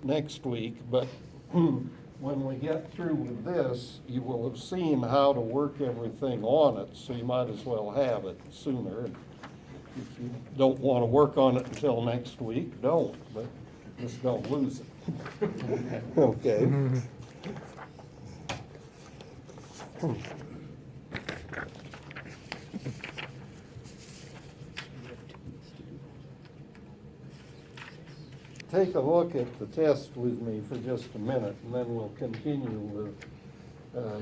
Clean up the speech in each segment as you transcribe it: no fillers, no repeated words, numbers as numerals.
next week, but when we get through with this, you will have seen how to work everything on it, so you might as well have it sooner. If you don't want to work on it until next week, don't, but just don't lose it. Okay. Take a look at the test with me for just a minute, and then we'll continue with,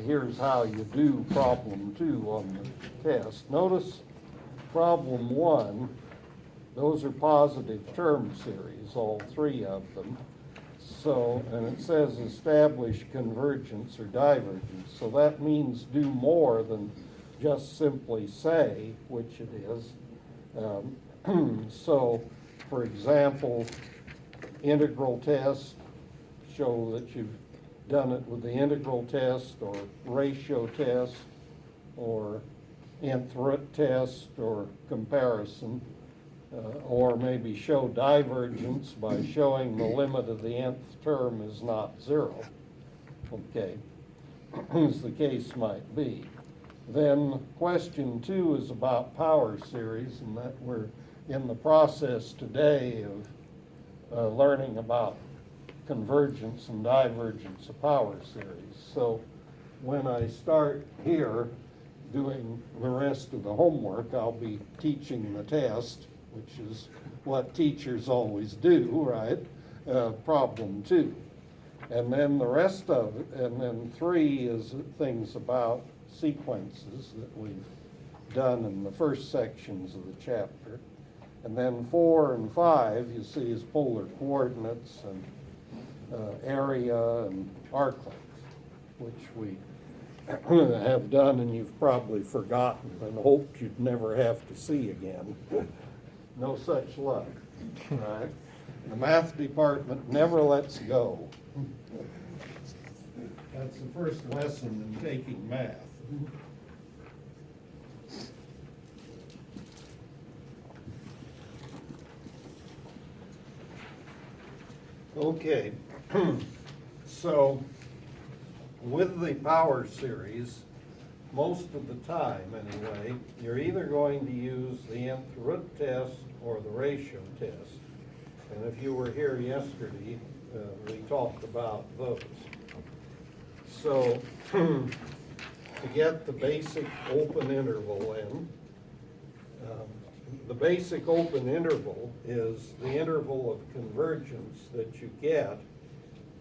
here's how you do problem 2 on the test. Notice problem 1, those are positive term series, all 3 of them. So, and it says establish convergence or divergence. So that means do more than just simply say which it is. So, for example, integral test, show that you've done it with the integral test or ratio test or nth root test or comparison, or maybe show divergence by showing the limit of the nth term is not 0. Okay, as the case might be. Then question 2 is about power series, and that we're in the process today of learning about convergence and divergence of power series. So when I start here doing the rest of the homework, I'll be teaching the test, which is what teachers always do, right? Problem 2. And then the rest of it, and then 3 is things about sequences that we've done in the first sections of the chapter. And then 4 and 5, you see, is polar coordinates and area and arc length, which we have done and you've probably forgotten and hoped you'd never have to see again. No such luck, right? The math department never lets go. That's the first lesson in taking math. Okay, so with the power series, most of the time anyway, you're either going to use the nth root test or the ratio test. And if you were here yesterday, we talked about those. So to get the basic open interval in, the basic open interval is the interval of convergence that you get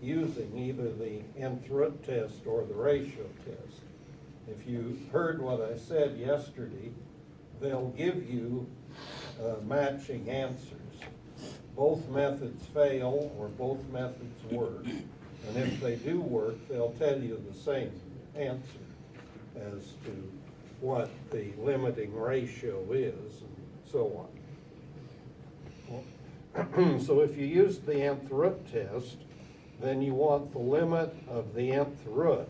using either the nth root test or the ratio test. If you heard what I said yesterday, they'll give you matching answers. Both methods fail or both methods work. And if they do work, they'll tell you the same answer as to what the limiting ratio is and so on. So if you use the nth root test, then you want the limit of the nth root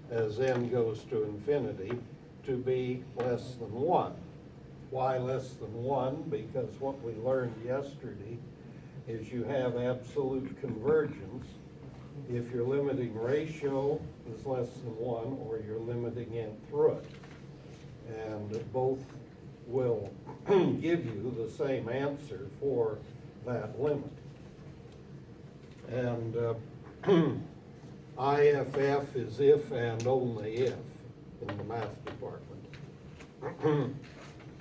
as n goes to infinity to be less than 1. Why less than 1? Because what we learned yesterday is you have absolute convergence if your limiting ratio is less than 1 or your limiting nth root. And both will give you the same answer for that limit. And IFF is if and only if in the math department.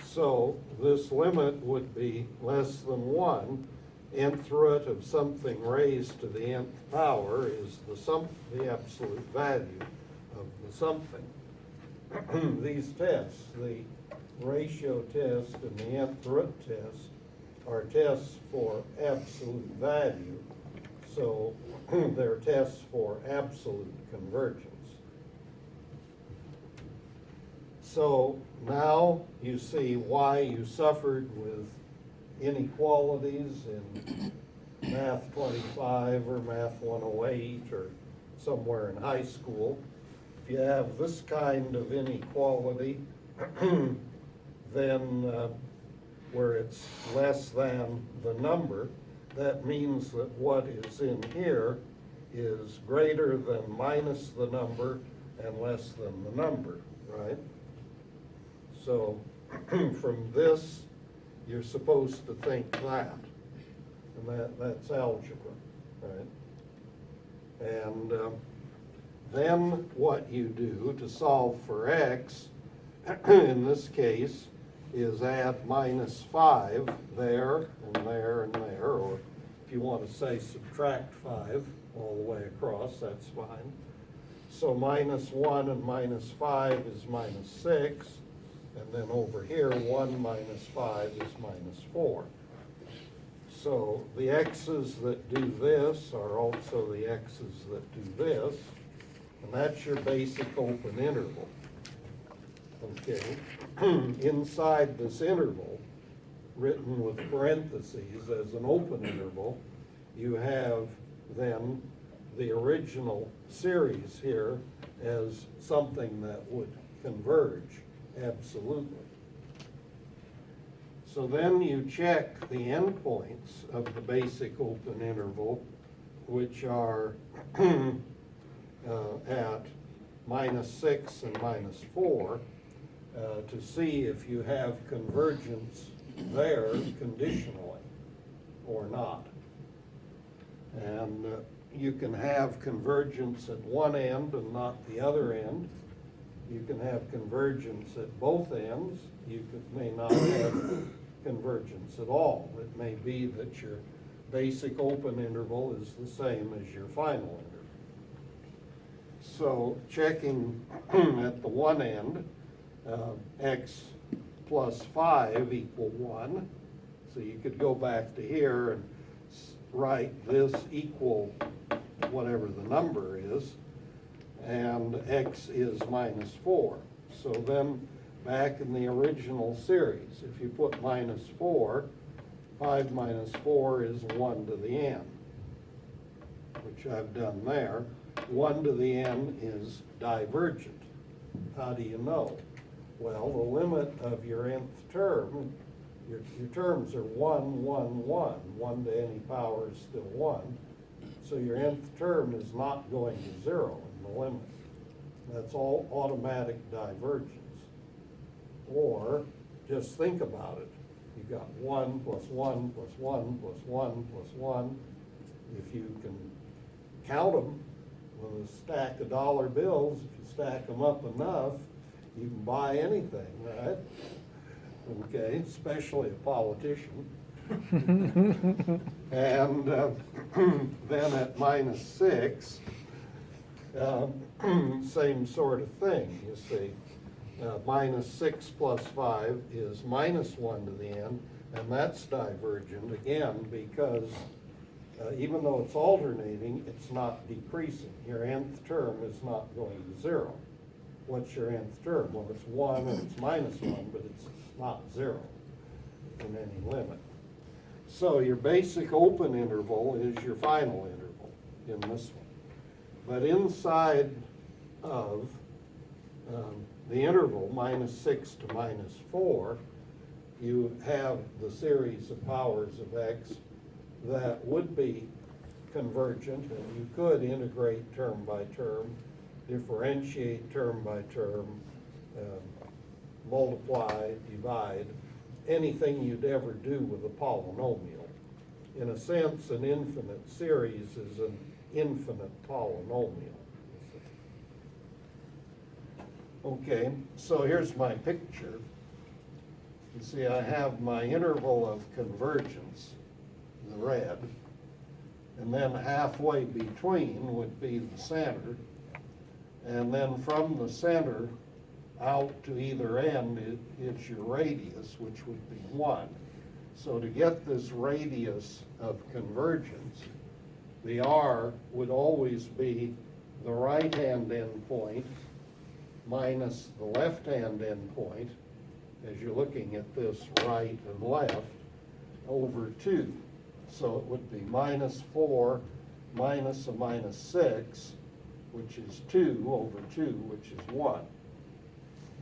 So this limit would be less than 1. Nth root of something raised to the nth power is the absolute value of the something. These tests, the ratio test and the nth root test, are tests for absolute value. So they're tests for absolute convergence. So now you see why you suffered with inequalities in Math 25 or Math 108 or somewhere in high school. If you have this kind of inequality, then where it's less than the number, that means that what is in here is greater than minus the number and less than the number, right? So from this, you're supposed to think that, and that's algebra, right? And then what you do to solve for x, in this case, is add minus 5 there and there and there, or if you want to say subtract 5 all the way across, that's fine. So minus 1 and minus 5 is minus 6, and then over here 1 minus 5 is minus 4. So the x's that do this are also the x's that do this, and that's your basic open interval. Okay, inside this interval, written with parentheses as an open interval, you have then the original series here as something that would converge absolutely. So then you check the endpoints of the basic open interval, which are at minus 6 and minus 4, to see if you have convergence there conditionally or not. And you can have convergence at one end and not the other end. You can have convergence at both ends. You may not have convergence at all. It may be that your basic open interval is the same as your final interval. So checking at the one end, x plus 5 equal 1. So you could go back to here and write this equal whatever the number is, and x is minus 4. So then back in the original series, if you put minus 4, 5 minus 4 is 1 to the n, which I've done there. 1 to the n is divergent. How do you know? Well, the limit of your nth term, your terms are 1, 1, 1. 1 to any power is still 1. So your nth term is not going to 0 in the limit. That's all automatic divergence. Or just think about it. You've got 1 plus 1 plus 1 plus 1 plus 1. If you can count them with a stack of dollar bills, if you stack them up enough, you can buy anything, right? Okay, especially a politician. And then at minus 6, same sort of thing, you see. Minus 6 plus 5 is minus 1 to the n, and that's divergent again because even though it's alternating, it's not decreasing. Your nth term is not going to 0. What's your nth term? Well, it's 1 and it's minus 1, but it's not 0 in any limit. So your basic open interval is your final interval in this one. But inside of the interval, minus 6 to minus 4, you have the series of powers of x that would be convergent, and you could integrate term by term, differentiate term by term, multiply, divide, anything you'd ever do with a polynomial. In a sense, an infinite series is an infinite polynomial. Okay, so here's my picture. You see, I have my interval of convergence, the red, and then halfway between would be the center, and then from the center out to either end, it's your radius, which would be 1. So to get this radius of convergence, the r would always be the right-hand endpoint minus the left-hand endpoint, as you're looking at this right and left, over 2. So it would be minus 4 minus a minus 6, which is 2 over 2, which is 1.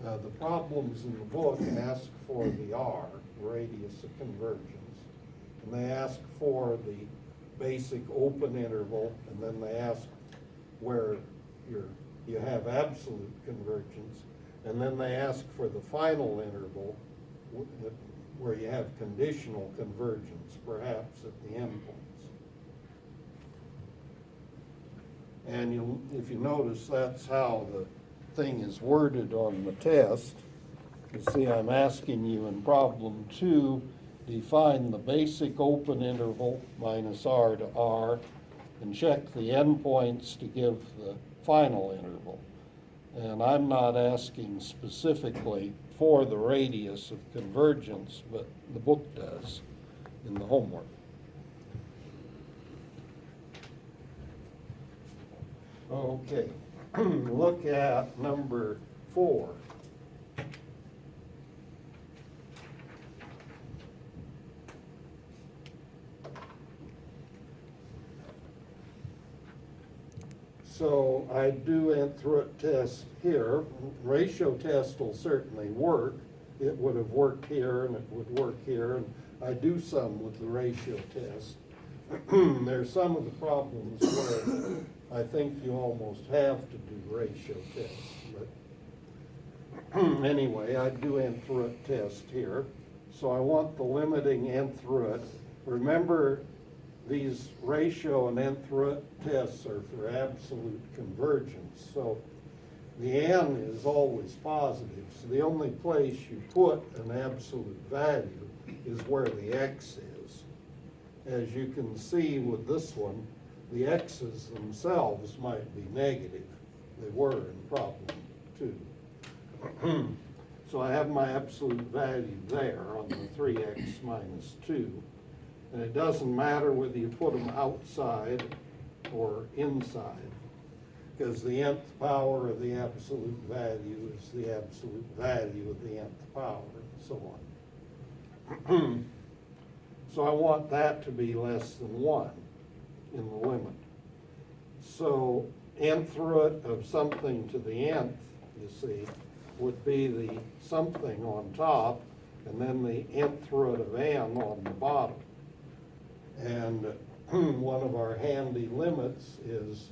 The problems in the book ask for the r, radius of convergence, and they ask for the basic open interval, and then they ask where you have absolute convergence, and then they ask for the final interval where you have conditional convergence, perhaps at the endpoints. And if you notice, that's how the thing is worded on the test. You see, I'm asking you in problem 2, define the basic open interval minus r to r, and check the endpoints to give the final interval. And I'm not asking specifically for the radius of convergence, but the book does in the homework. Okay, look at number 4. So I do nth root test here. Ratio test will certainly work. It would have worked here and it would work here, and I do some with the ratio test. There's some of the problems where I think you almost have to do ratio tests, but anyway, I do nth root test here. So I want the limiting nth root. Remember, these ratio and nth root tests are for absolute convergence. So the n is always positive. So the only place you put an absolute value is where the x is. As you can see with this one, the x's themselves might be negative. They were in problem 2. So I have my absolute value there on the 3x minus 2. And it doesn't matter whether you put them outside or inside, because the nth power of the absolute value is the absolute value of the nth power, and so on. So I want that to be less than 1 in the limit. So nth root of something to the nth, you see, would be the something on top, and then the nth root of n on the bottom. And one of our handy limits is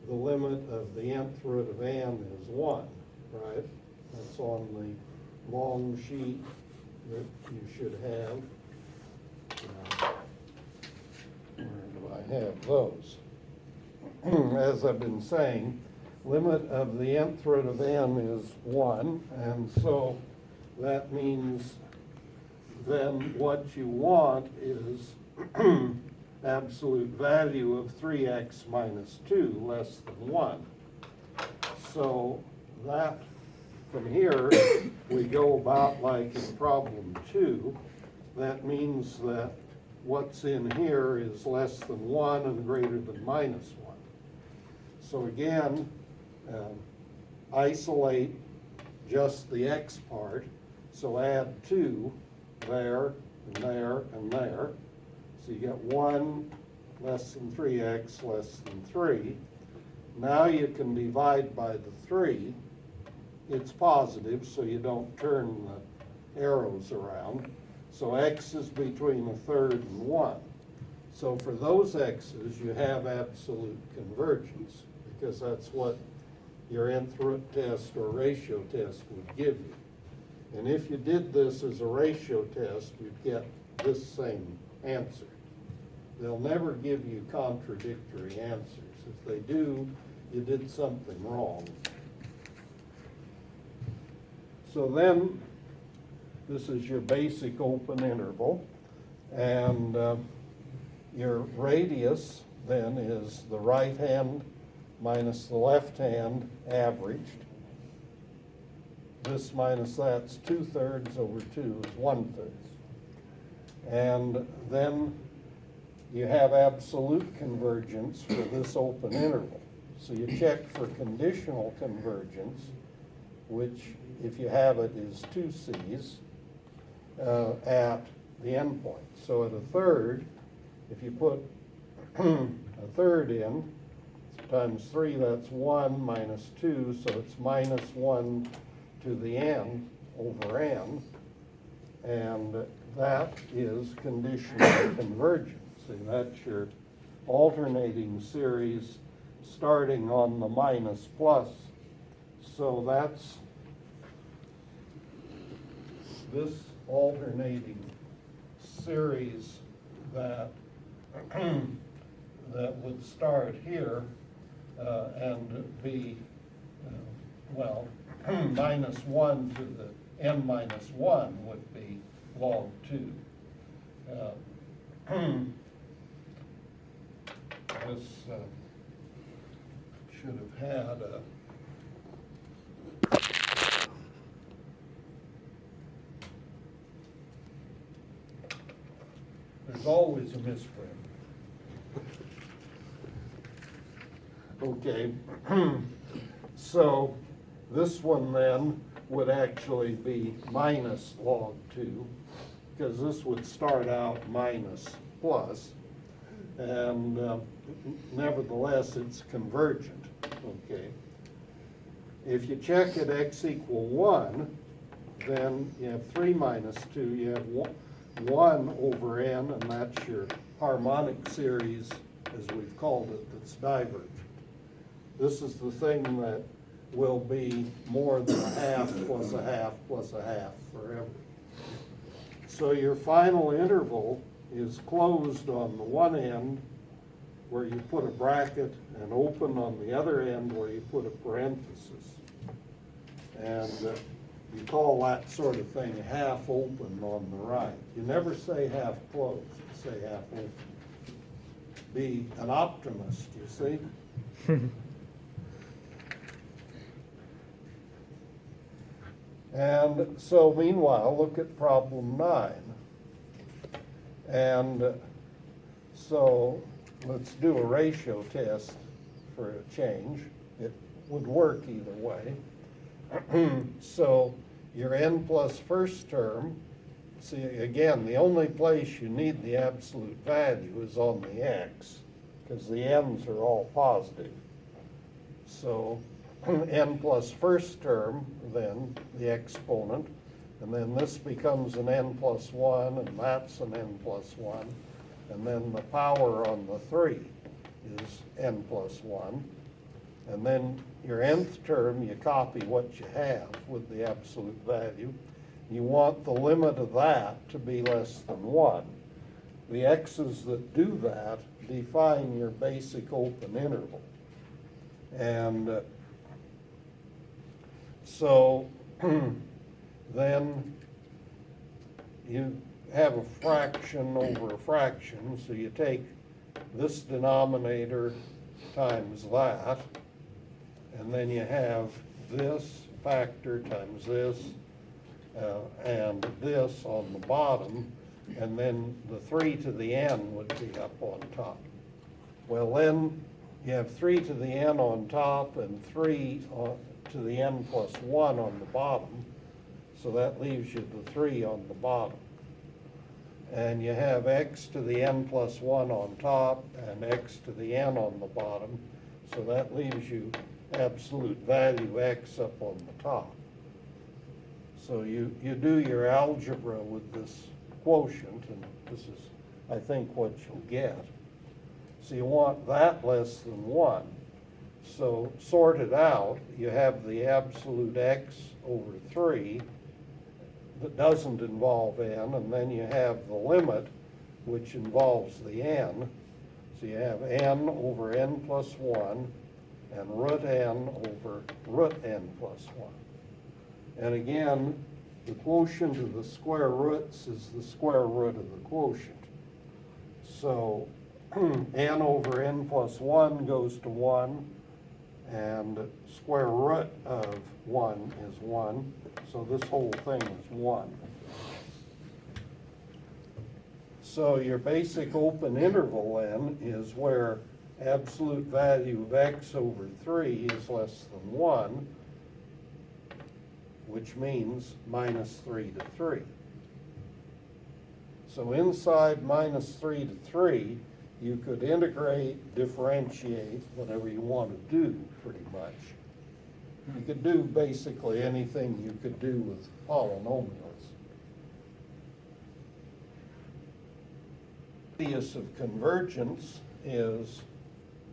the limit of the nth root of n is 1, right? That's on the long sheet that you should have. Where do I have those? As I've been saying, limit of the nth root of n is 1, and so that means then what you want is absolute value of 3x minus 2 less than 1. So that, from here, we go about like in problem 2. That means that what's in here is less than 1 and greater than minus 1. So again, isolate just the x part. So add 2 there, and there, and there. So you get 1 less than 3x less than 3. Now you can divide by the 3. It's positive, so you don't turn the arrows around. So x is between 1/3 and 1. So for those x's, you have absolute convergence, because that's what your nth root test or ratio test would give you. And if you did this as a ratio test, you'd get this same answer. They'll never give you contradictory answers. If they do, you did something wrong. So then, this is your basic open interval, and your radius then is the right hand minus the left hand averaged. This minus that's 2/3 over 2 is 1/3. And then you have absolute convergence for this open interval. So you check for conditional convergence, which, if you have it, is 2c's at the endpoint. So at 1/3, if you put 1/3 in, times 3, that's 1 minus 2, so it's minus 1 to the n over n. And that is conditional convergence. See, that's your alternating series starting on the minus plus. So that's this alternating series that that would start here and be, well, minus 1 to the n minus 1 would be log 2. This should have had a there's always a misprint. Okay, so this one then would actually be minus log 2, because this would start out minus plus, and nevertheless it's convergent, okay. If you check at x equal 1, then you have 3 minus 2, you have 1 over n, and that's your harmonic series, as we've called it, that's divergent. This is the thing that will be more than a half plus a half plus a half forever. So your final interval is closed on the one end where you put a bracket and open on the other end where you put a parenthesis. And you call that sort of thing half open on the right. You never say half closed, you say half open. Be an optimist, you see? And so meanwhile, look at problem 9. And so let's do a ratio test for a change. It would work either way. So your n plus first term, see again, the only place you need the absolute value is on the x, because the n's are all positive. So n plus first term, then the exponent, and then this becomes an n plus 1, and that's an n plus 1, and then the power on the 3 is n plus 1, and then your nth term, you copy what you have with the absolute value. You want the limit of that to be less than 1. The x's that do that define your basic open interval. And so then you have a fraction over a fraction, so you take this denominator times that, and then you have this factor times this, and this on the bottom, and then the 3 to the n would be up on top. Well, then you have 3 to the n on top and 3 to the n plus 1 on the bottom, so that leaves you the 3 on the bottom. And you have x to the n plus 1 on top and x to the n on the bottom, so that leaves you absolute value x up on the top. So you do your algebra with this quotient, and this is, I think, what you'll get. So you want that less than 1. So sort it out, you have the absolute x over 3 that doesn't involve n, and then you have the limit, which involves the n. So you have n over n plus 1 and root n over root n plus 1. And again, the quotient of the square roots is the square root of the quotient. So n over n plus 1 goes to 1, and square root of 1 is 1, so this whole thing is 1. So your basic open interval then is where absolute value of x over 3 is less than 1, which means minus 3 to 3. So inside minus 3 to 3, you could integrate, differentiate, whatever you want to do, pretty much. You could do basically anything you could do with polynomials. radius of convergence is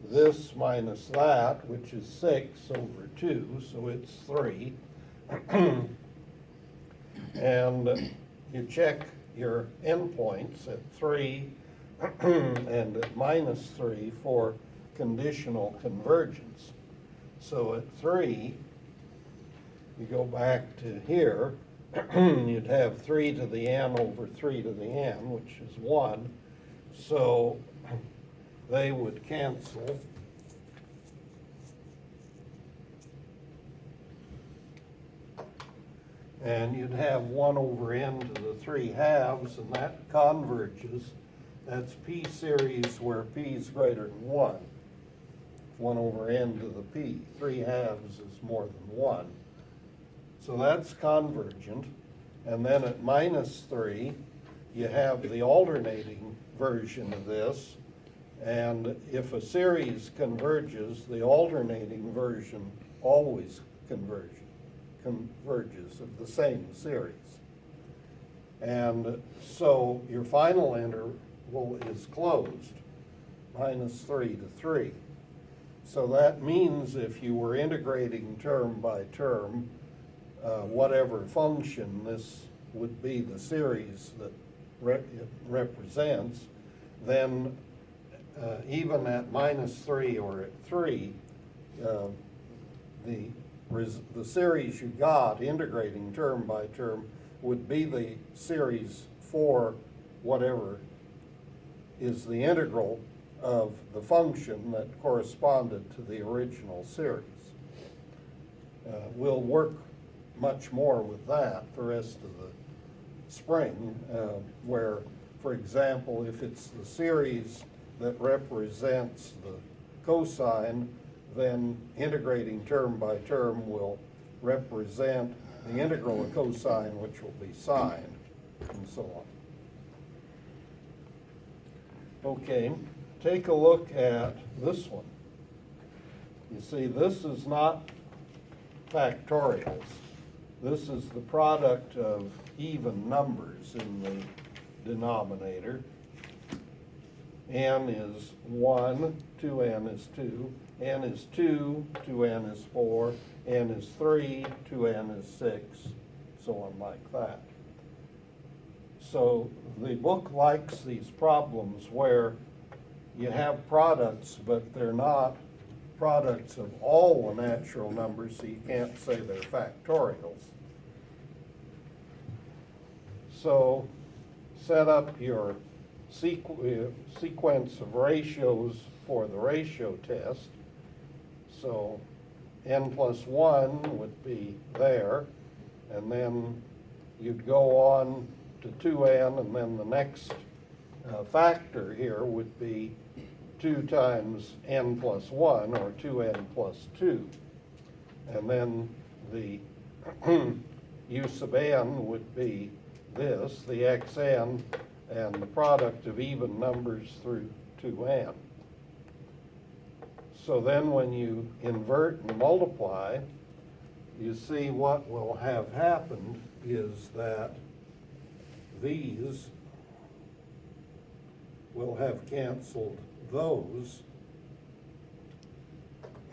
this minus that, which is 6 over 2, so it's 3. And you check your endpoints at 3 and at minus 3 for conditional convergence. So at 3, you go back to here, you'd have 3 to the n over 3 to the n, which is 1. So they would cancel. And you'd have 1 over n to the 3 halves, and that converges. That's p series where p is greater than 1. 1 over n to the p. 3 halves is more than 1. So that's convergent. And then at minus 3, you have the alternating version of this. And if a series converges, the alternating version always converges of the same series. And so your final interval is closed, minus 3 to 3. So that means if you were integrating term by term, whatever function, this would be the series that it represents, then even at minus 3 or at 3, the series you got integrating term by term would be the series for whatever is the integral of the function that corresponded to the original series. We'll work much more with that the rest of the spring, where, for example, if it's the series that represents the cosine, then integrating term by term will represent the integral of cosine, which will be sine, and so on. Okay, take a look at this one. You see, this is not factorials. This is the product of even numbers in the denominator. N is 1, 2n is 2, n is 2, 2n is 4, n is 3, 2n is 6, so on like that. So the book likes these problems where you have products, but they're not products of all the natural numbers, so you can't say they're factorials. So set up your sequence of ratios for the ratio test. So n plus 1 would be there, and then you'd go on to 2n, and then the next factor here would be 2 times n plus 1, or 2n plus 2. And then the u sub n would be this, the xn, and the product of even numbers through 2n. So then when you invert and multiply, you see what will have happened is that these will have canceled those,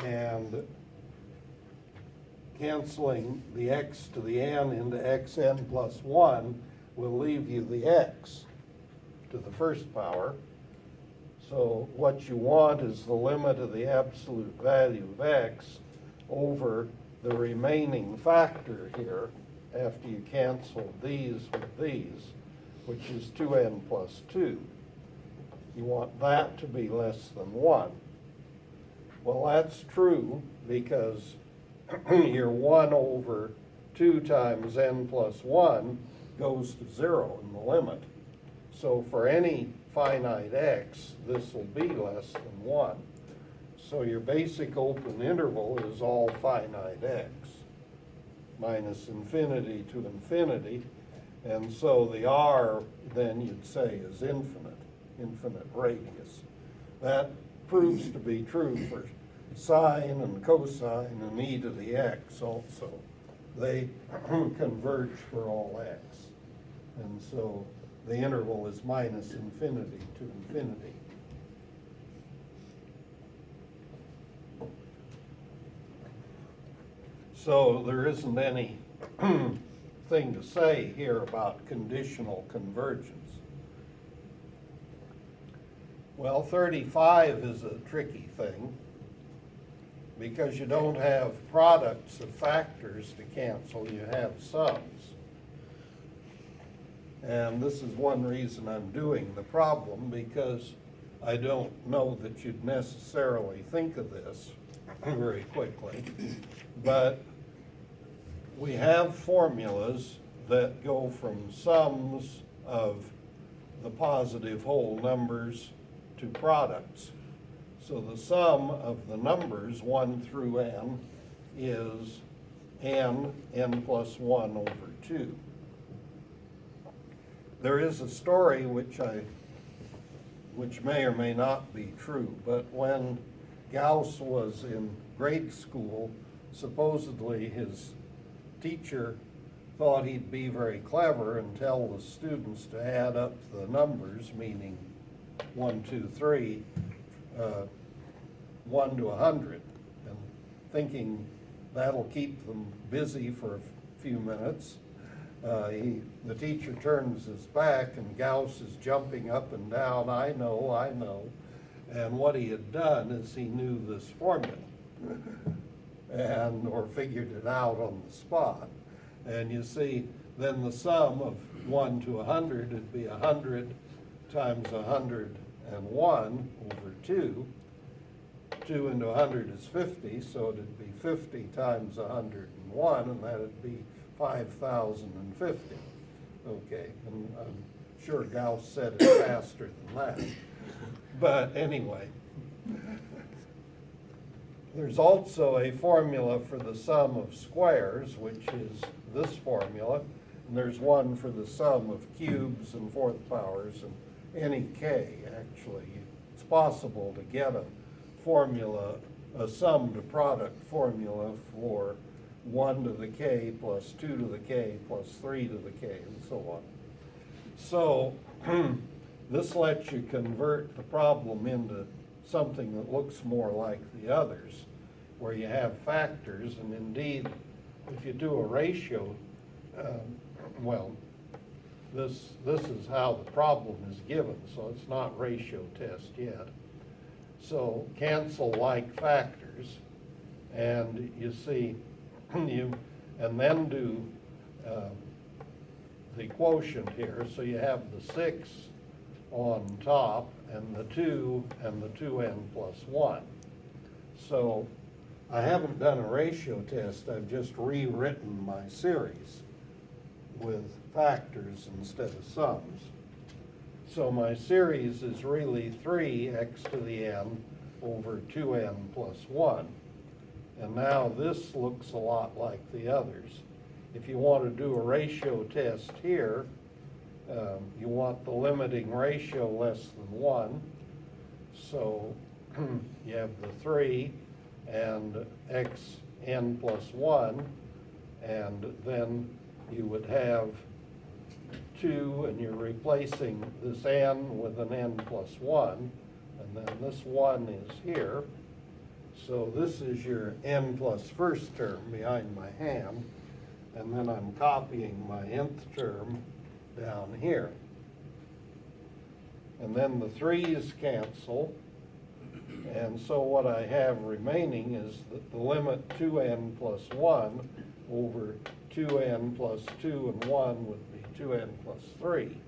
and canceling the x to the n into xn plus 1 will leave you the x to the first power. So what you want is the limit of the absolute value of x over the remaining factor here after you cancel these with these, which is 2n plus 2. You want that to be less than 1. Well, that's true because your 1 over 2 times n plus 1 goes to 0 in the limit. So for any finite x, this will be less than 1. So your basic open interval is all finite x, minus infinity to infinity. And so the r, then you'd say, is infinite radius. That proves to be true for sine and cosine and e to the x also. They converge for all x. And so the interval is minus infinity to infinity. So there isn't any thing to say here about conditional convergence. Well, 35 is a tricky thing because you don't have products of factors to cancel, you have sums. And this is one reason I'm doing the problem, because I don't know that you'd necessarily think of this very quickly, but we have formulas that go from sums of the positive whole numbers to products. So the sum of the numbers 1 through n is n plus 1 over 2. There is a story which may or may not be true, but when Gauss was in grade school, supposedly his teacher thought he'd be very clever and tell the students to add up the numbers, meaning 1, 2, 3, 1 to 100, and thinking that'll keep them busy for a few minutes. The teacher turns his back and Gauss is jumping up and down, I know. And what he had done is he knew this formula or figured it out on the spot. And you see, then the sum of 1 to 100 would be 100 times 101 over 2. 2 into 100 is 50, so it'd be 50 times 101, and that'd be 5,050. Okay, and I'm sure Gauss said it faster than that. But anyway, there's also a formula for the sum of squares, which is this formula, and there's one for the sum of cubes and fourth powers and any k, actually. It's possible to get a formula, a sum to product formula for 1 to the k plus 2 to the k plus 3 to the k and so on. So this lets you convert the problem into something that looks more like the others, where you have factors, and indeed, if you do a ratio, this is how the problem is given, so it's not ratio test yet. So cancel like factors, and you see, and then do the quotient here, so you have the 6 on top, and the 2, and the 2n plus 1. So I haven't done a ratio test, I've just rewritten my series with factors instead of sums. So my series is really 3x to the n over 2n plus 1. And now this looks a lot like the others. If you want to do a ratio test here, you want the limiting ratio less than 1. So you have the 3 and xn plus 1, and then you would have 2, and you're replacing this n with an n plus 1, and then this 1 is here. So this is your n plus first term behind my hand, and then I'm copying my nth term down here. And then the 3's cancel, and so what I have remaining is that the limit 2n plus 1 over 2n plus 2 and 1 would be 2n plus 3.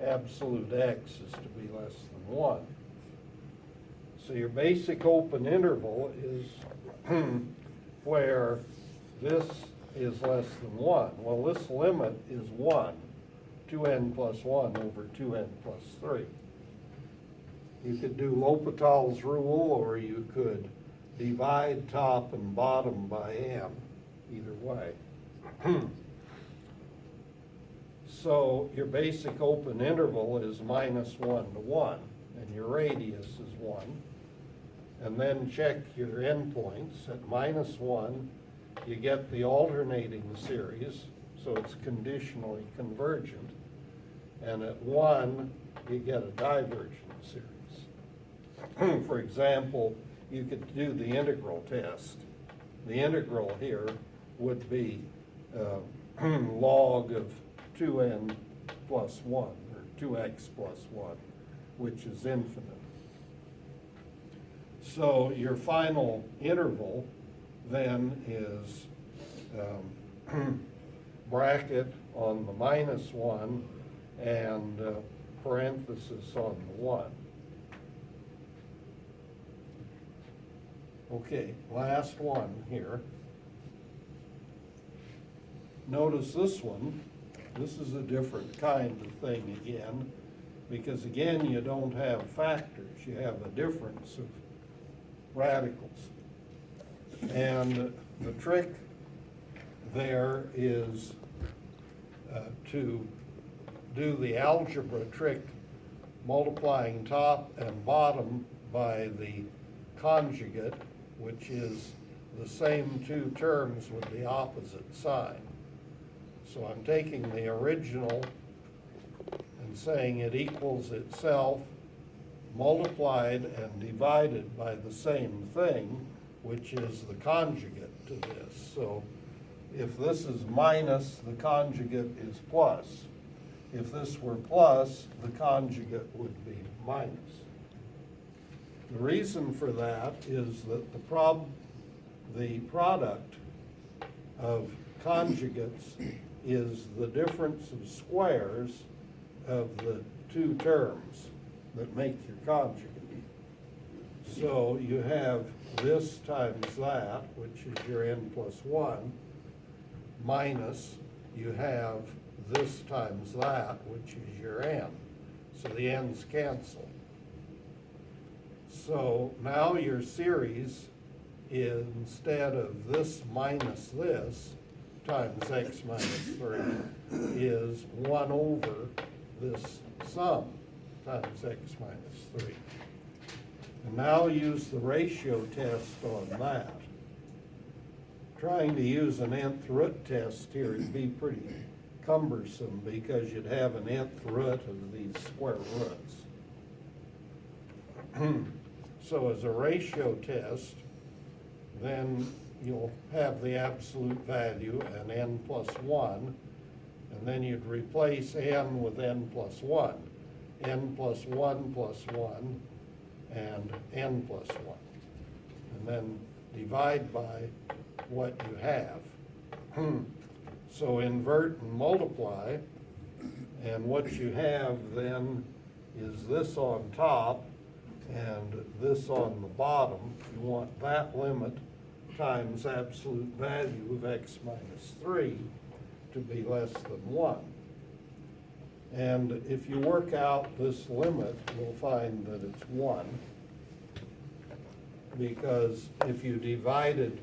Absolute x is to be less than 1. So your basic open interval is where this is less than 1. Well, this limit is 1, 2n plus 1 over 2n plus 3. You could do L'Hopital's rule, or you could divide top and bottom by n, either way. So your basic open interval is minus 1 to 1, and your radius is 1. And then check your endpoints. At minus 1, you get the alternating series, so it's conditionally convergent. and at 1, you get a divergent series. For example, you could do the integral test. The integral here would be log of 2n plus 1, or 2x plus 1, which is infinite. So your final interval then is bracket on the -1 and parenthesis on the 1. Okay, last one here. Notice this one. This is a different kind of thing again, because again, you don't have factors. You have a difference of radicals. And the trick there is to do the algebra trick, multiplying top and bottom by the conjugate, which is the same two terms with the opposite sign. So I'm taking the original and saying it equals itself multiplied and divided by the same thing, which is the conjugate to this. So if this is minus, the conjugate is plus. If this were plus, the conjugate would be minus. The reason for that is that the product of conjugates is the difference of squares of the two terms that make your conjugate. So you have this times that, which is your n plus 1, minus you have this times that, which is your n. So the n's cancel. So now your series, instead of this minus this times x minus 3, is 1 over this sum times x minus 3. And now use the ratio test on that. Trying to use an nth root test here would be pretty cumbersome because you'd have an nth root of these square roots. So as a ratio test, then you'll have the absolute value and n plus 1, and then you'd replace n with n plus 1, n plus 1 plus 1, and n plus 1. And then divide by what you have. So invert and multiply, and what you have then is this on top and this on the bottom. You want that limit times absolute value of x minus 3 to be less than 1. And if you work out this limit, you'll find that it's 1, because if you divided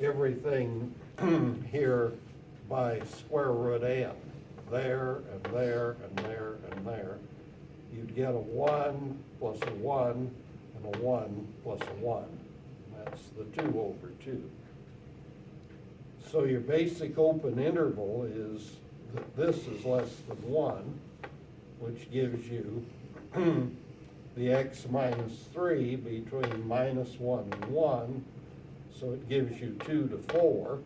everything here by square root n, there and there and there and there, you'd get a 1 plus a 1 and a 1 plus a 1. That's the 2 over 2. So your basic open interval is that this is less than 1, which gives you the x minus 3 between minus 1 and 1. So it gives you 2 to 4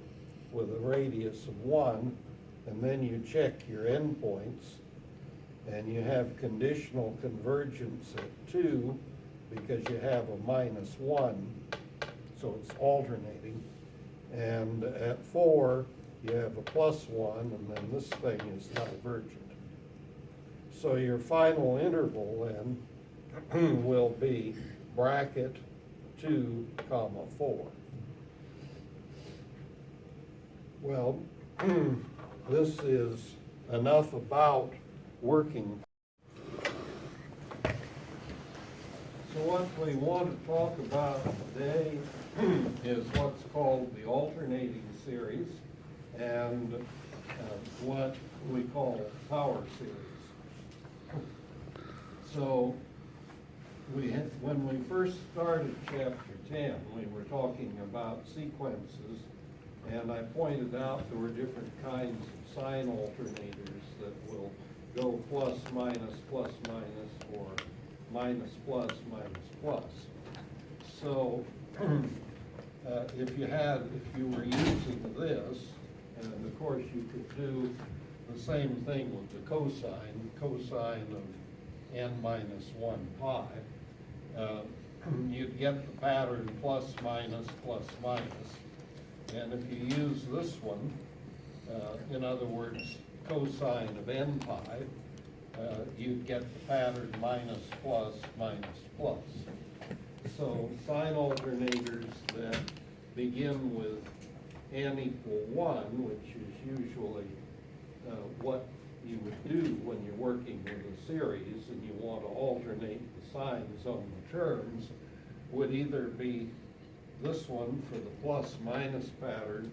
with a radius of 1. And then you check your endpoints, and you have conditional convergence at 2 because you have a minus 1, so it's alternating. And at 4, you have a plus 1, and then this thing is divergent. So your final interval then will be bracket 2 comma 4. Well, this is enough about working. So what we want to talk about today is what's called the alternating series and what we call power series. So when we first started chapter 10, we were talking about sequences, and I pointed out there were different kinds of sign alternators that will go plus minus plus minus, or minus plus minus plus. So if you were using this, and of course you could do the same thing with the cosine of n minus 1 pi. You'd get the pattern plus minus plus minus. And if you use this one, in other words, cosine of n pi, you'd get the pattern minus plus minus plus. So sine alternators that begin with n equal 1, which is usually what you would do when you're working with a series and you want to alternate the signs on the terms, would either be this one for the plus minus pattern,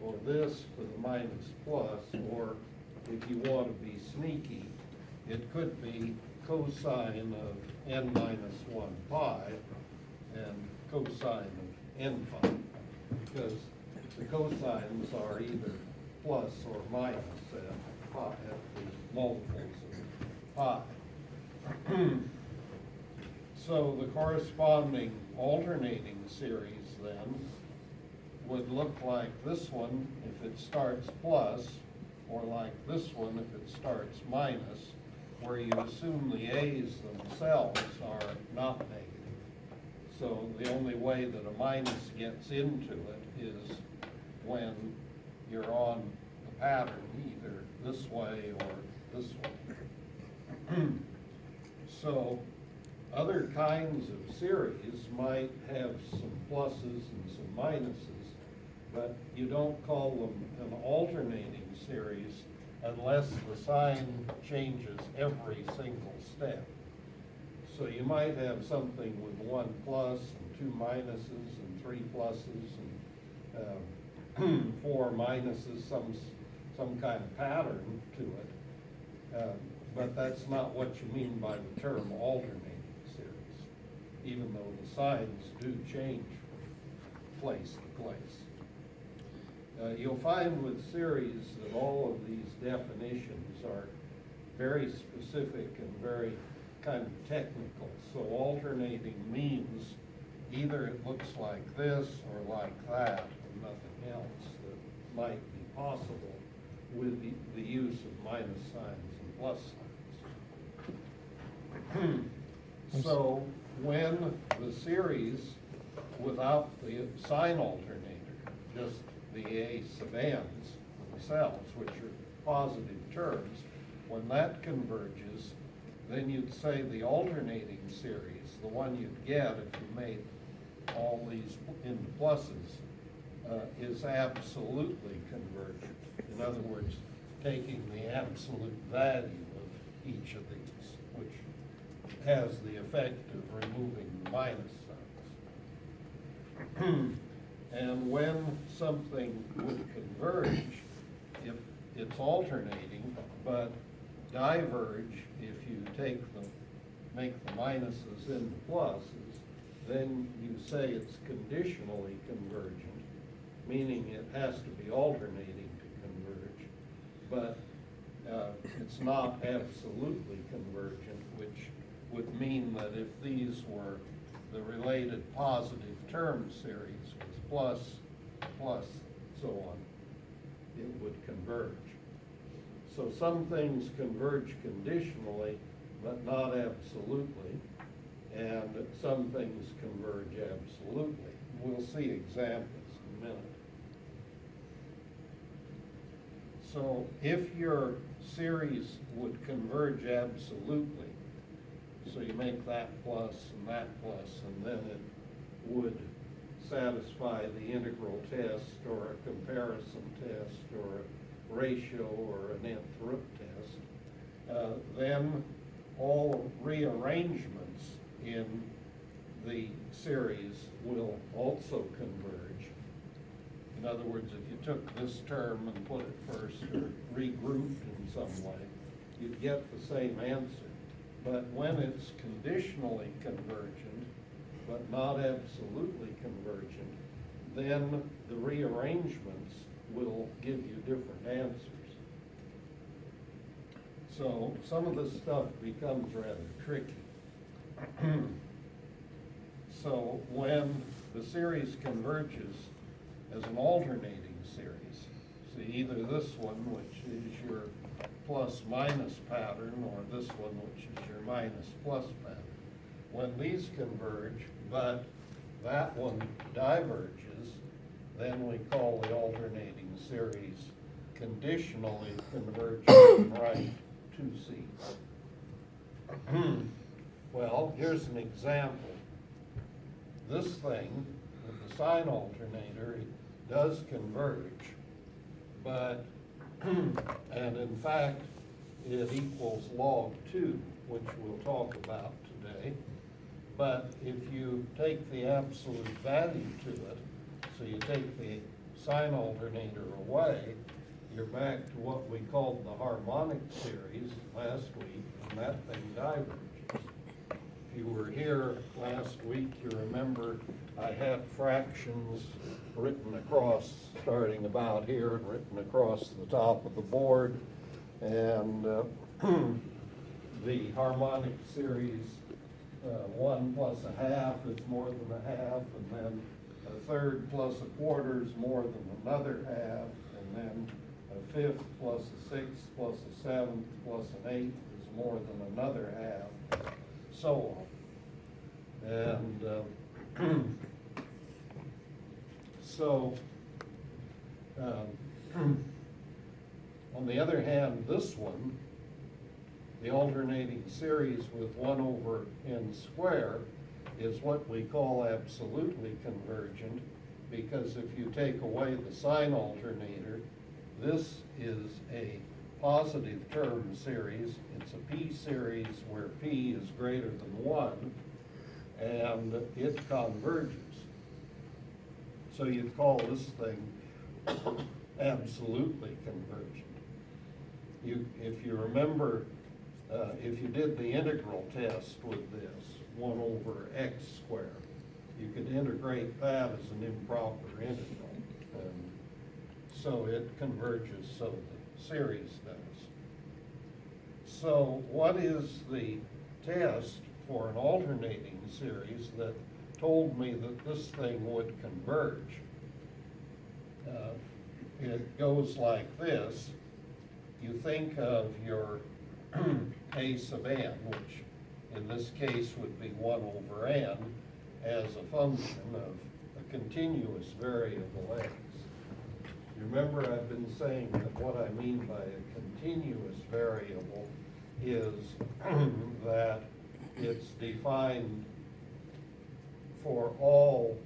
or this for the minus plus, or if you want to be sneaky, it could be cosine of n minus 1 pi and cosine of n pi, because the cosines are either plus or minus at the multiples of pi. So the corresponding alternating series then would look like this one if it starts plus, or like this one if it starts minus, where you assume the a's themselves are not negative. So the only way that a minus gets into it is when you're on the pattern either this way or this way. So other kinds of series might have some pluses and some minuses, but you don't call them an alternating series unless the sign changes every single step. So you might have something with 1 plus and 2 minuses and 3 pluses and 4 minuses, some kind of pattern to it. But that's not what you mean by the term alternating series, even though the signs do change from place to place. You'll find with series that all of these definitions are very specific and very kind of technical. So alternating means either it looks like this or like that, and nothing else that might be possible with the use of minus signs and plus signs. So when the series without the sign alternator, just the a sub n's themselves, which are positive terms, when that converges, then you'd say the alternating series, the one you'd get if you made all these into pluses, is absolutely convergent. In other words, taking the absolute value of each of these, which has the effect of removing the minus signs. And when something would converge, if it's alternating, but diverge if you make the minuses into pluses, then you say it's conditionally convergent, meaning it has to be alternating to converge, but it's not absolutely convergent, which would mean that if these were the related positive term series with plus, plus, so on, it would converge. So some things converge conditionally, but not absolutely, and some things converge absolutely. We'll see examples in a minute. So if your series would converge absolutely, so you make that plus and that plus, and then it would satisfy the integral test or a comparison test or a ratio or an nth root test, then all rearrangements in the series will also converge. In other words, if you took this term and put it first or regrouped in some way, you'd get the same answer. But when it's conditionally convergent, but not absolutely convergent, then the rearrangements will give you different answers. So some of this stuff becomes rather tricky. So when the series converges as an alternating series, see either this one, which is your plus minus pattern, or this one, which is your minus plus pattern. When these converge, but that one diverges, then we call the alternating series conditionally converging right to C. Well, here's an example. This thing with the sign alternator, it does converge, but, and in fact, it equals log 2, which we'll talk about today. But if you take the absolute value to it, so you take the sign alternator away, you're back to what we called the harmonic series last week, and that thing diverges. If you were here last week, you remember I had fractions written across, starting about here and written across the top of the board, and the harmonic series, 1 plus a half is more than a half, and then a third plus a quarter is more than another half, and then a fifth plus a sixth plus a seventh plus an eighth is more than another half, so on. And so, on the other hand, this one, the alternating series with 1 over n squared, is what we call absolutely convergent, because if you take away the sign alternator, this is a positive term series. It's a p series where p is greater than 1, and it converges. So you'd call this thing absolutely convergent. If you remember, if you did the integral test with this, 1 over x squared, you could integrate that as an improper integral. And so it converges, so the series does. So what is the test for an alternating series that told me that this thing would converge? It goes like this. You think of your a sub n, which in this case would be 1 over n, as a function of a continuous variable x. You remember I've been saying that what I mean by a continuous variable is that it's defined for all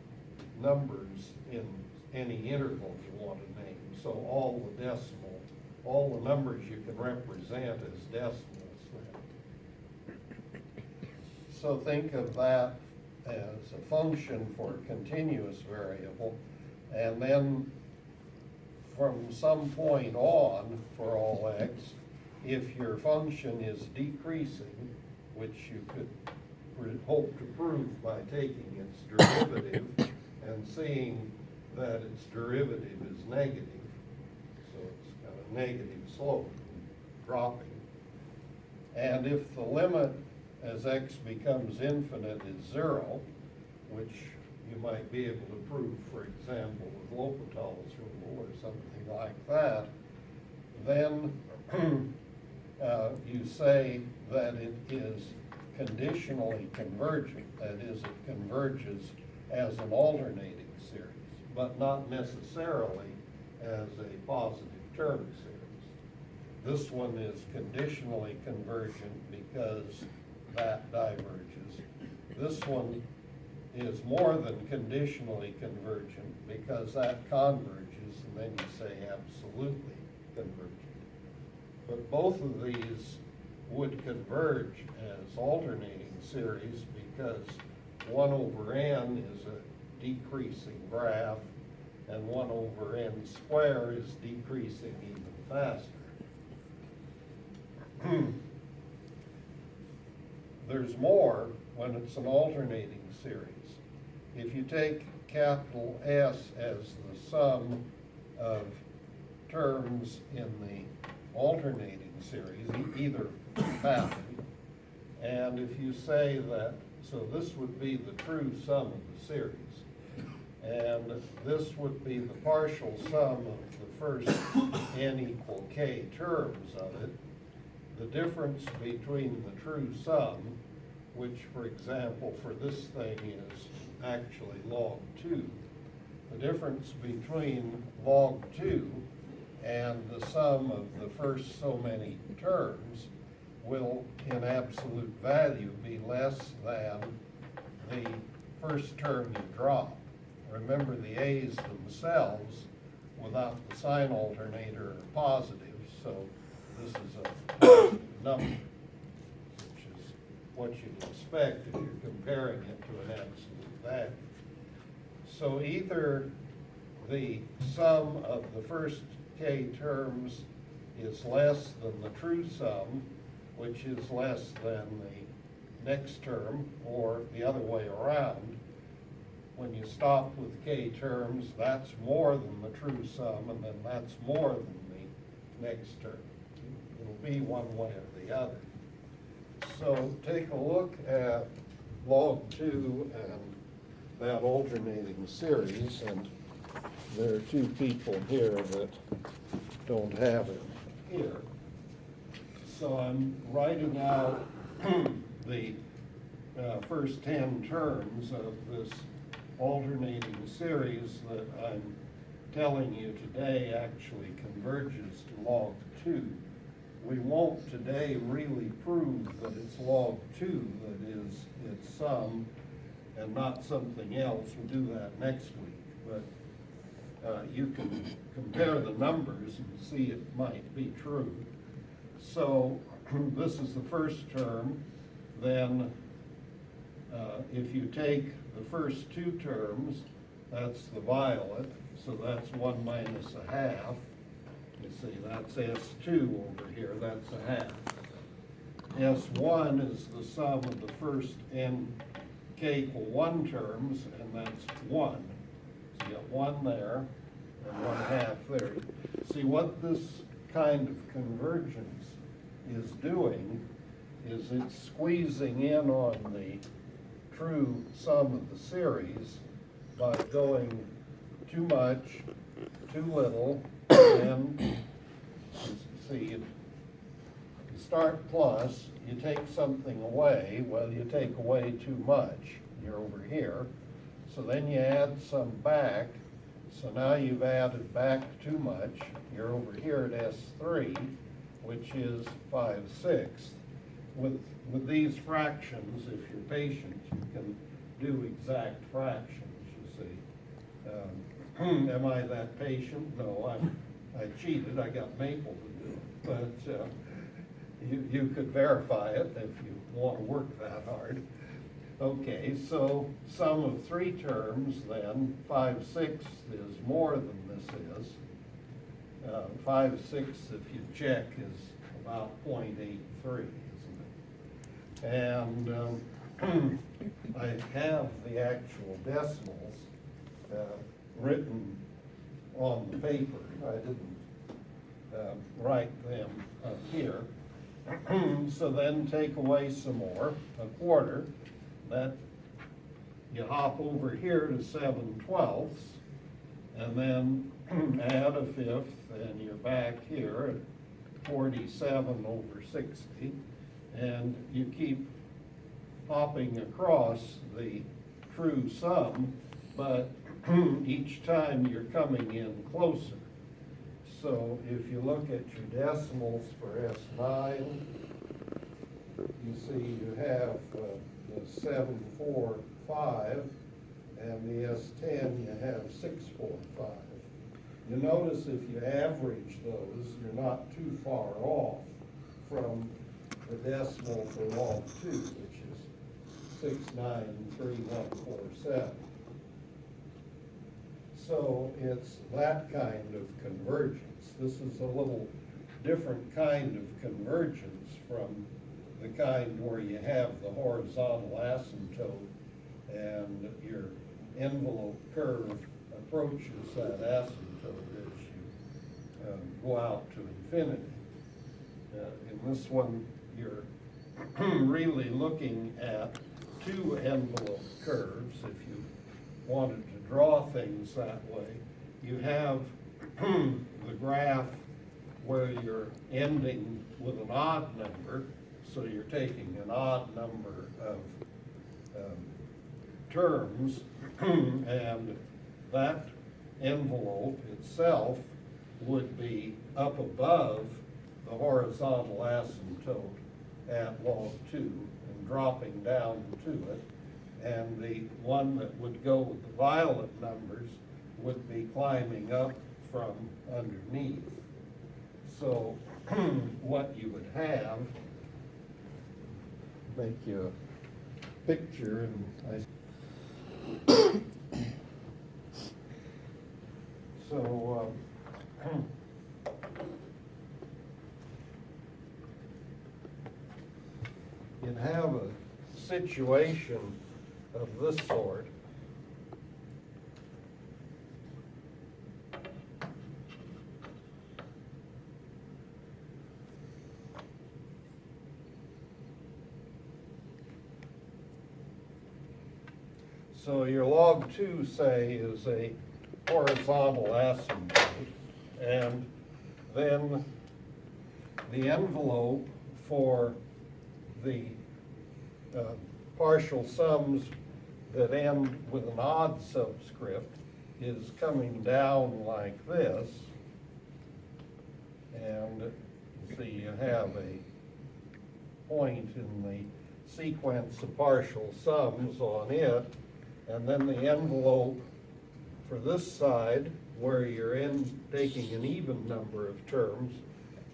numbers in any interval you want to name. So all the numbers you can represent as decimals then. So think of that as a function for a continuous variable, and then from some point on for all x, if your function is decreasing, which you could hope to prove by taking its derivative and seeing that its derivative is negative, so it's got a negative slope, dropping. And if the limit as x becomes infinite is 0, which you might be able to prove, for example, with L'Hopital's rule or something like that, then you say that it is conditionally convergent, that is, it converges as an alternating series, but not necessarily as a positive term series. This one is conditionally convergent because that diverges. This one is more than conditionally convergent because that converges, and then you say absolutely convergent. But both of these would converge as alternating series because 1 over n is a decreasing graph, and 1 over n squared is decreasing even faster. There's more when it's an alternating series. If you take capital S as the sum of terms in the alternating series, either pattern. And if you say that, so this would be the true sum of the series. And this would be the partial sum of the first n equal k terms of it. The difference between the true sum, which for example for this thing is actually log 2, the difference between log 2 and the sum of the first so many terms will in absolute value be less than the first term you drop. Remember, the a's themselves without the sign alternator are positive, so this is a positive number, which is what you'd expect if you're comparing it to an absolute value. So either the sum of the first k terms is less than the true sum, which is less than the next term, or the other way around. When you stop with k terms, that's more than the true sum, and then that's more than the next term. It'll be one way or the other. So take a look at log 2 and that alternating series, and there are two people here that don't have it here. So I'm writing out the first 10 terms of this alternating series that I'm telling you today actually converges to log 2. We won't today really prove that it's log 2 that is its sum and not something else. We'll do that next week, but you can compare the numbers and see it might be true. So this is the first term. Then if you take the first two terms, that's the violet, so that's 1 minus a half. You see, that's S2 over here, that's a half. S1 is the sum of the first n k equal 1 terms, and that's 1. So you got 1 there and 1/2 there. See, what this kind of convergence is doing is it's squeezing in on the true sum of the series by going too much, too little, and you see, you start plus, you take something away, well, you take away too much, you're over here, so then you add some back, so now you've added back too much, you're over here at S3, which is 5/6. With these fractions, if you're patient, you can do exact fractions, you see. Am I that patient? No, I cheated, I got Maple to do it, but you could verify it if you want to work that hard. Okay, so sum of 3 terms then, 5/6 is more than this is. 5/6, if you check, is about 0.83, isn't it? And I have the actual decimals written on the paper. I didn't write them up here. So then take away some more, 1/4. That you hop over here to 7/12, and then add 1/5, and you're back here at 47 over 60, and you keep hopping across the true sum, but each time you're coming in closer. So if you look at your decimals for S9, you see you have the 745, and the S10 you have 645. You notice if you average those, you're not too far off from the decimal for log 2, which is 693,147. So it's that kind of convergence. This is a little different kind of convergence from the kind where you have the horizontal asymptote and your envelope curve approaches that asymptote as you go out to infinity. In this one, you're really looking at two envelope curves. If you wanted to draw things that way, you have the graph where you're ending with an odd number, so you're taking an odd number of terms, and that envelope itself would be up above the horizontal asymptote at log 2 and dropping down to it. And the one that would go with the violet numbers would be climbing up from underneath. So what you would have, make you a picture, and so you'd have a situation of this sort. So your log 2, say, is a horizontal asymptote, and then the envelope for the partial sums that end with an odd subscript is coming down like this, and see you have a point in the sequence of partial sums on it, and then the envelope for this side, where you're taking an even number of terms,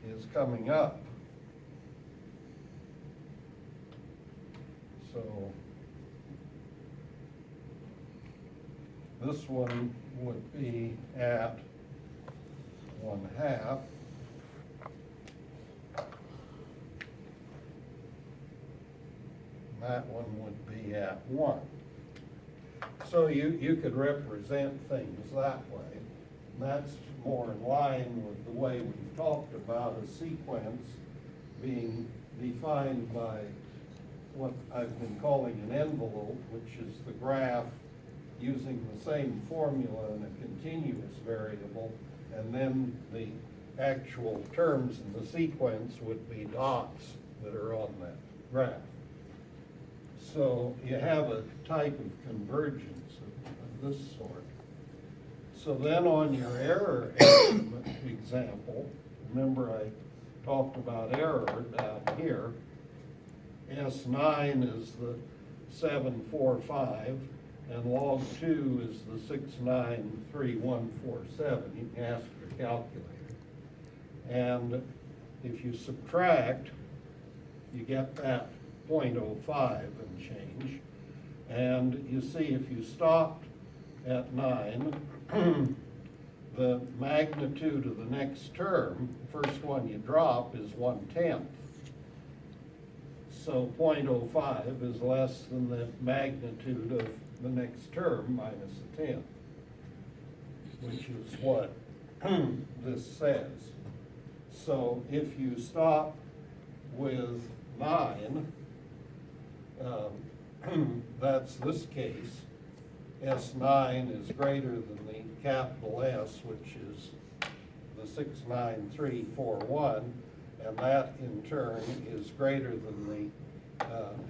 is coming up. So this one would be at 1/2. That one would be at 1. So you could represent things that way. And that's more in line with the way we've talked about a sequence being defined by what I've been calling an envelope, which is the graph using the same formula in a continuous variable, and then the actual terms in the sequence would be dots that are on that graph. So you have a type of convergence of this sort. So then on your error estimate example, remember I talked about error down here. S9 is the 745, and log 2 is the 693,147. You can ask your calculator. And if you subtract, you get that 0.05 and change. And you see if you stopped at 9, the magnitude of the next term, the first one you drop, is 1/10. So 0.05 is less than the magnitude of the next term minus a 10, which is what this says. So if you stop with 9, that's this case. S9 is greater than the capital S, which is the 69341, and that in turn is greater than the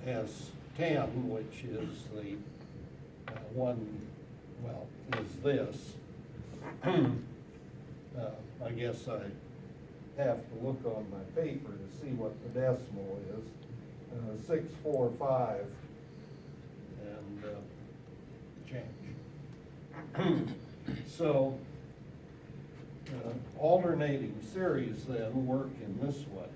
S10, which is the is this. I guess I have to look on my paper to see what the decimal is. 645 and change. So alternating series then work in this way.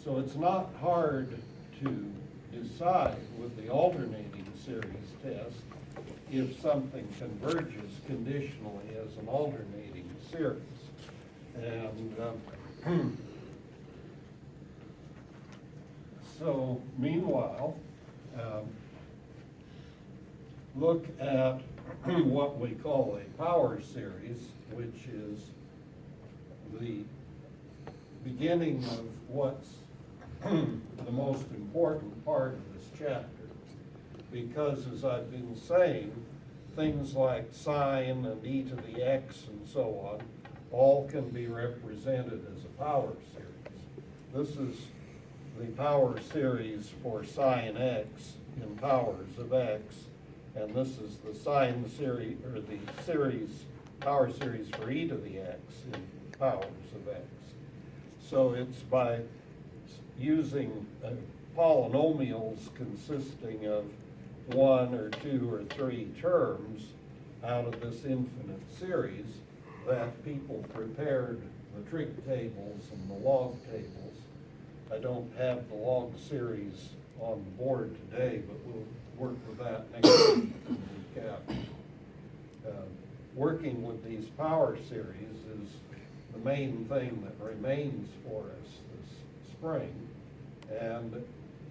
So it's not hard to decide with the alternating series test if something converges conditionally as an alternating series. And so meanwhile, look at what we call a power series, which is the beginning of what's the most important part of this chapter. Because as I've been saying, things like sine and e to the x and so on, all can be represented as a power series. This is the power series for sine x in powers of x, and this is the sine series, or the power series for e to the x in powers of x. So it's by using polynomials consisting of one or two or three terms out of this infinite series that people prepared the trig tables and the log tables. I don't have the log series on the board today, but we'll work with that next week in the recap. Working with these power series is the main thing that remains for us this spring. And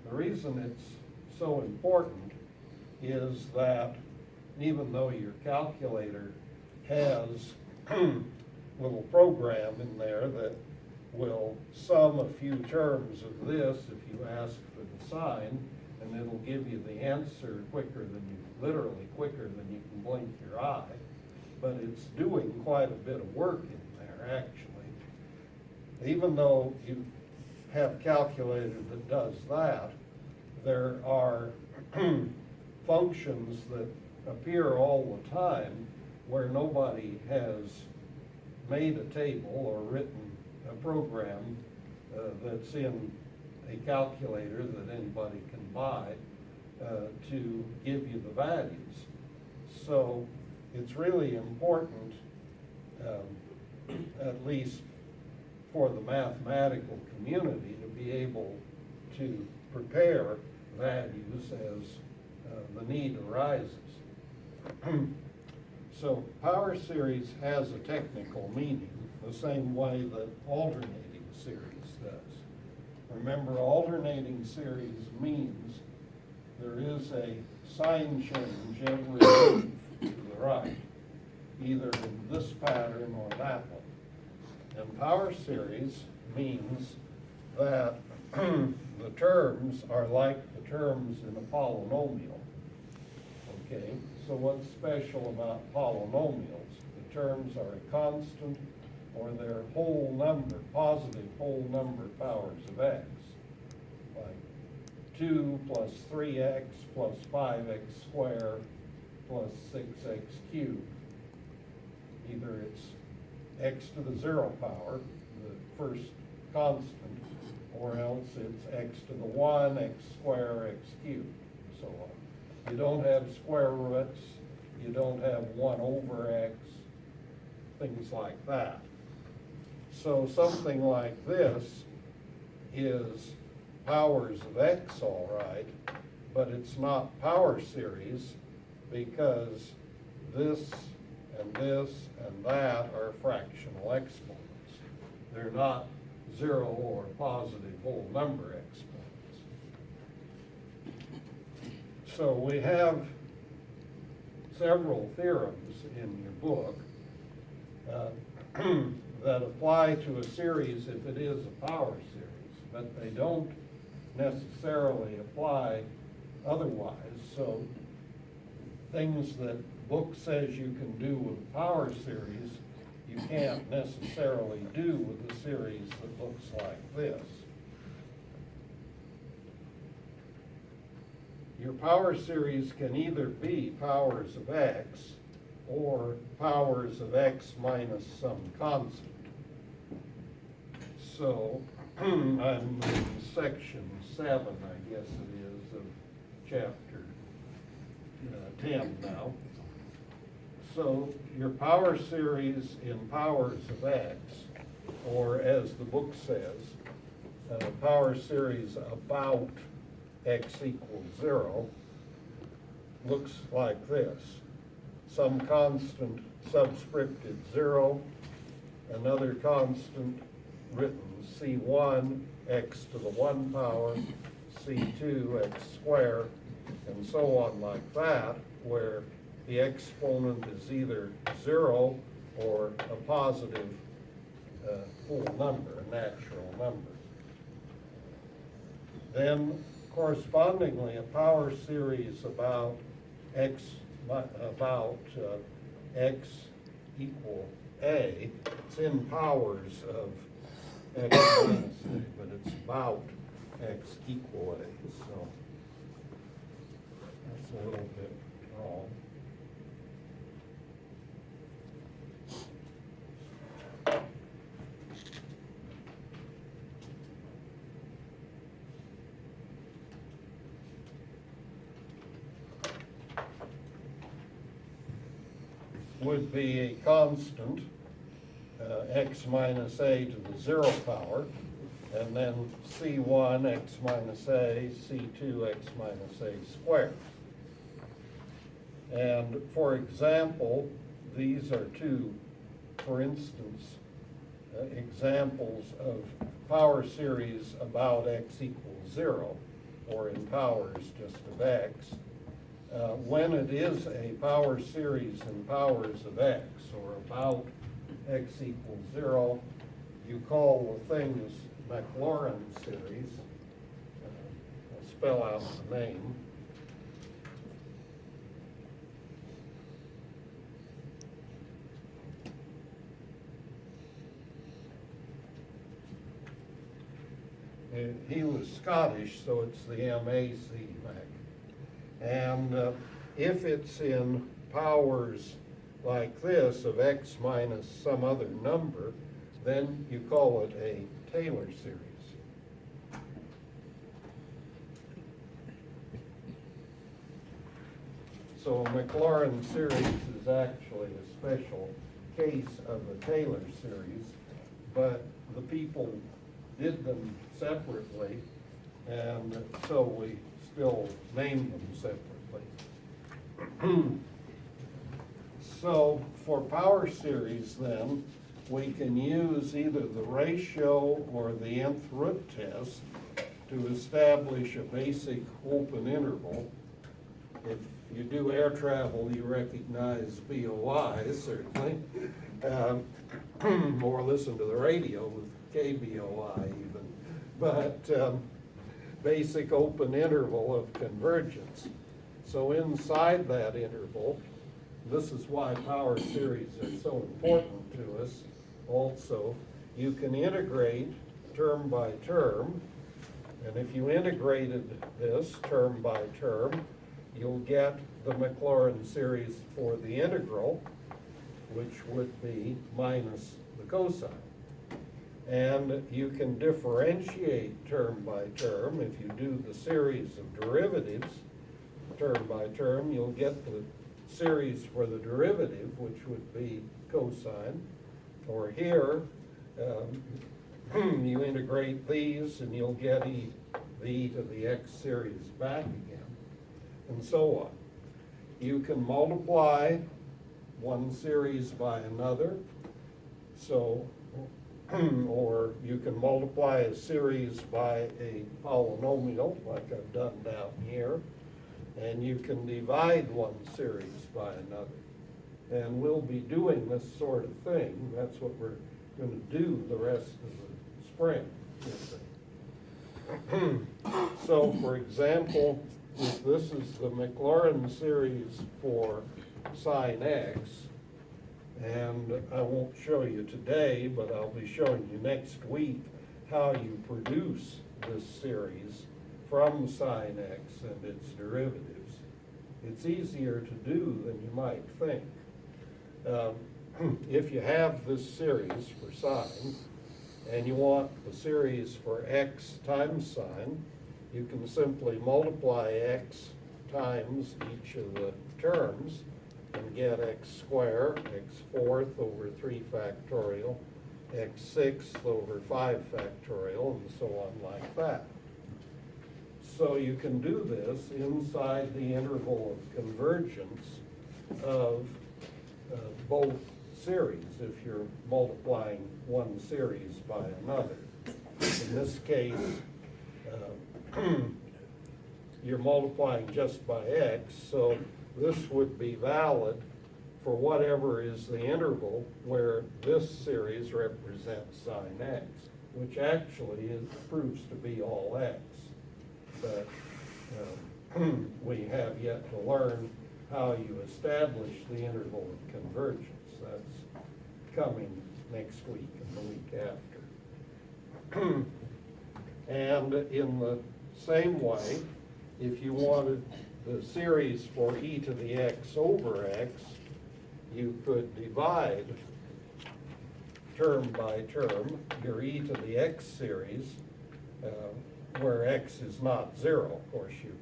the reason it's so important is that even though your calculator has a little program in there that will sum a few terms of this if you ask for the sign, and it'll give you the answer literally quicker than you can blink your eye, but it's doing quite a bit of work in there actually. Even though you have a calculator that does that, there are functions that appear all the time where nobody has made a table or written a program that's in a calculator that anybody can buy to give you the values. So it's really important, at least for the mathematical community, to be able to prepare values as the need arises. So power series has a technical meaning the same way that alternating series does. Remember, alternating series means there is a sign change every move to the right, either in this pattern or that one. And power series means that the terms are like the terms in a polynomial. Okay, so what's special about polynomials? The terms are a constant or they're whole number, positive whole number powers of x, like 2 plus 3x plus 5x squared plus 6x cubed. Either it's x to the 0 power, the first constant, or else it's x to the 1, x squared, x cubed, and so on. You don't have square roots, you don't have 1 over x, things like that. So something like this is powers of x, all right, but it's not power series because this and this and that are fractional exponents. They're not 0 or positive whole number exponents. So we have several theorems in your book that apply to a series if it is a power series, but they don't necessarily apply otherwise. So things that book says you can do with a power series, you can't necessarily do with a series that looks like this. Your power series can either be powers of x or powers of x minus some constant. So I'm in section 7, I guess it is, of chapter 10 now. So your power series in powers of x, or as the book says, power series about x equals 0, looks like this. Some constant subscripted 0, another constant written C1, x to the 1 power, C2, x squared, and so on like that, where the exponent is either 0 or a positive full number, a natural number. Then correspondingly, a power series about x equal a, it's in powers of x minus a, but it's about x equal a, so that's a little bit wrong. Would be a constant, x minus a to the 0 power, and then C1 x minus a, C2 x minus a squared. And for example, these are two, for instance, examples of power series about x equals 0, or in powers just of x. When it is a power series in powers of x, or about x equals 0, you call the things Maclaurin series. I'll spell out the name. He was Scottish, so it's the MAC, Mac. And if it's in powers like this of x minus some other number, then you call it a Taylor series. So a Maclaurin series is actually a special case of a Taylor series, but the people did them separately, and so we still name them separately. So for power series then, we can use either the ratio or the nth root test to establish a basic open interval. If you do air travel, you recognize BOI, certainly, or listen to the radio with KBOI even, but basic open interval of convergence. So inside that interval, this is why power series are so important to us. Also, you can integrate term by term, and if you integrated this term by term, you'll get the Maclaurin series for the integral, which would be minus the cosine. And you can differentiate term by term. If you do the series of derivatives term by term, you'll get the series for the derivative, which would be cosine. Or here, you integrate these and you'll get the to the x series back again, and so on. You can multiply one series by another, so, or you can multiply a series by a polynomial, like I've done down here, and you can divide one series by another. And we'll be doing this sort of thing. That's what we're going to do the rest of the spring. So, for example, if this is the Maclaurin series for sine x, and I won't show you today, but I'll be showing you next week how you produce this series from sine x and its derivatives. It's easier to do than you might think. If you have this series for sine, and you want the series for x times sine, you can simply multiply x times each of the terms and get x squared, x fourth over 3 factorial, x sixth over 5 factorial, and so on like that. So you can do this inside the interval of convergence of both series if you're multiplying one series by another. In this case, you're multiplying just by x, so this would be valid for whatever is the interval where this series represents sine x, which actually proves to be all x. But we have yet to learn how you establish the interval of convergence. That's coming next week and the week after. And in the same way, if you wanted the series for e to the x over x, you could divide term by term your e to the x series, where x is not 0. Of course, you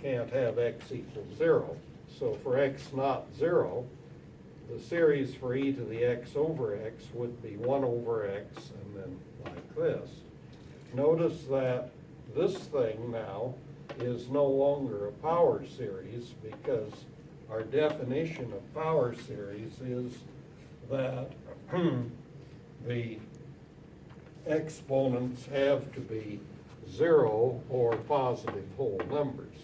can't have x equal 0. So for x not 0, the series for e to the x over x would be 1 over x, and then like this. Notice that this thing now is no longer a power series, because our definition of power series is that the exponents have to be 0 or positive whole numbers.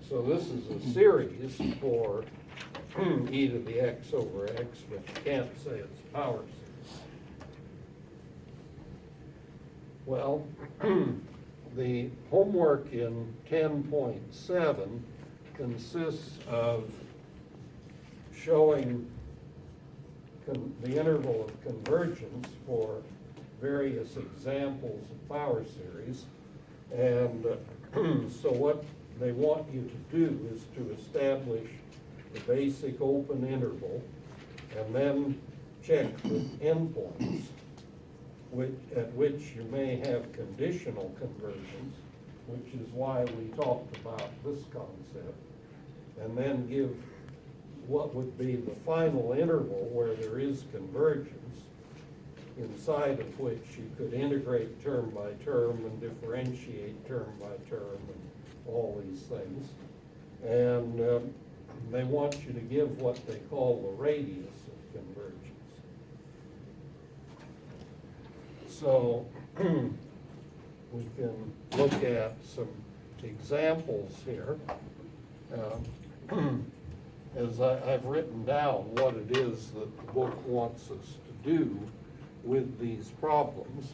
So this is a series for e to the x over x, but you can't say it's a power series. Well, the homework in 10.7 consists of showing the interval of convergence for various examples of power series. And so what they want you to do is to establish the basic open interval and then check the endpoints at which you may have conditional convergence, which is why we talked about this concept, and then give what would be the final interval where there is convergence, inside of which you could integrate term by term and differentiate term by term and all these things. And they want you to give what they call the radius of convergence. So we can look at some examples here. As I've written down what it is that the book wants us to do with these problems.